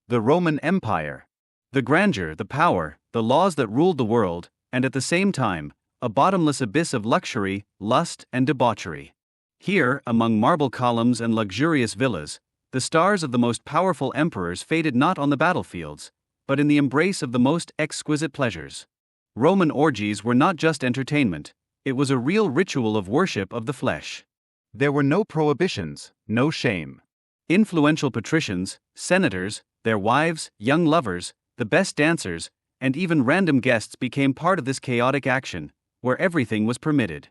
The Roman Empire. The grandeur, the power, the laws that ruled the world, and at the same time, a bottomless abyss of luxury, lust, and debauchery. Here, among marble columns and luxurious villas, the stars of the most powerful emperors faded not on the battlefields, but in the embrace of the most exquisite pleasures. Roman orgies were not just entertainment, it was a real ritual of worship of the flesh. There were no prohibitions, no shame. Influential patricians, senators, their wives, young lovers, the best dancers, and even random guests became part of this chaotic action, where everything was permitted.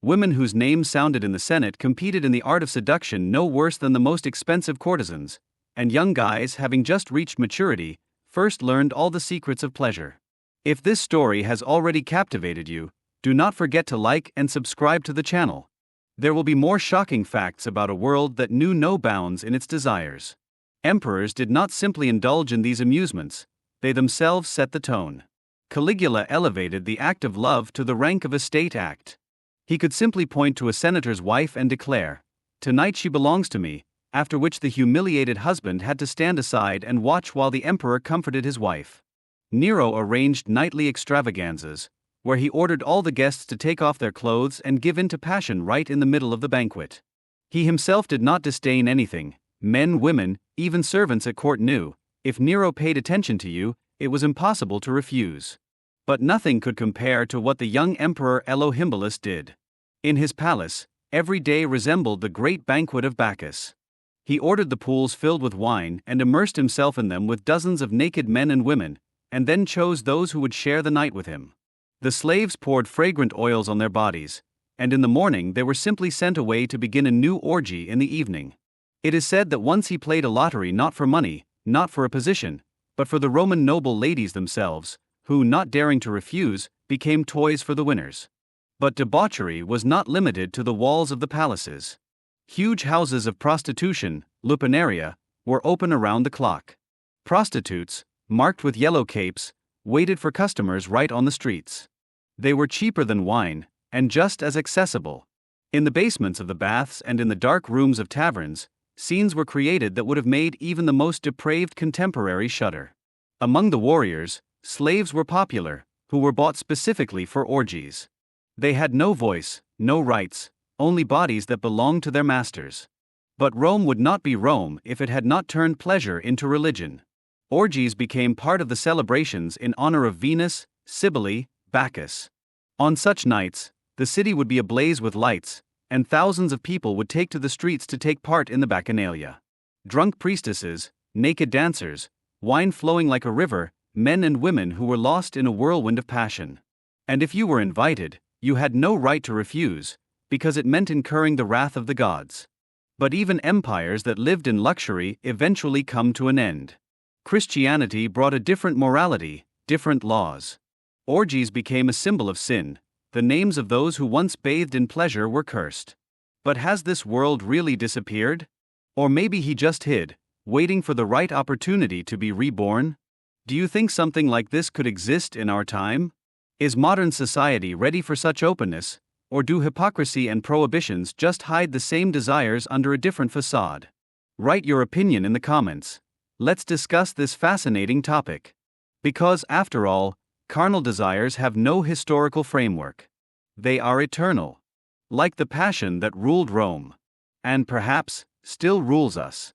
Women whose names sounded in the Senate competed in the art of seduction no worse than the most expensive courtesans, and young guys, having just reached maturity, first learned all the secrets of pleasure. If this story has already captivated you, do not forget to like and subscribe to the channel. There will be more shocking facts about a world that knew no bounds in its desires. Emperors did not simply indulge in these amusements, they themselves set the tone. Caligula elevated the act of love to the rank of a state act. He could simply point to a senator's wife and declare, "Tonight she belongs to me," after which the humiliated husband had to stand aside and watch while the emperor comforted his wife. Nero arranged nightly extravaganzas, where he ordered all the guests to take off their clothes and give in to passion right in the middle of the banquet. He himself did not disdain anything. Men, women, even servants at court knew, if Nero paid attention to you, it was impossible to refuse. But nothing could compare to what the young emperor Elohimbalus did. In his palace, every day resembled the great banquet of Bacchus. He ordered the pools filled with wine and immersed himself in them with dozens of naked men and women, and then chose those who would share the night with him. The slaves poured fragrant oils on their bodies, and in the morning they were simply sent away to begin a new orgy in the evening. It is said that once he played a lottery not for money, not for a position, but for the Roman noble ladies themselves, who, not daring to refuse, became toys for the winners. But debauchery was not limited to the walls of the palaces. Huge houses of prostitution, lupanaria, were open around the clock. Prostitutes, marked with yellow capes, waited for customers right on the streets. They were cheaper than wine, and just as accessible. In the basements of the baths and in the dark rooms of taverns, scenes were created that would have made even the most depraved contemporary shudder. Among the warriors, slaves were popular, who were bought specifically for orgies. They had no voice, no rights, only bodies that belonged to their masters. But Rome would not be Rome if it had not turned pleasure into religion. Orgies became part of the celebrations in honor of Venus, Cybele, Bacchus. On such nights, the city would be ablaze with lights, and thousands of people would take to the streets to take part in the bacchanalia. Drunk priestesses, naked dancers, wine flowing like a river, men and women who were lost in a whirlwind of passion. And if you were invited, you had no right to refuse, because it meant incurring the wrath of the gods. But even empires that lived in luxury eventually come to an end. Christianity brought a different morality, different laws. Orgies became a symbol of sin. The names of those who once bathed in pleasure were cursed. But has this world really disappeared? Or maybe he just hid, waiting for the right opportunity to be reborn? Do you think something like this could exist in our time? Is modern society ready for such openness, or do hypocrisy and prohibitions just hide the same desires under a different facade? Write your opinion in the comments. Let's discuss this fascinating topic. Because, after all, carnal desires have no historical framework. They are eternal. Like the passion that ruled Rome. And perhaps, still rules us.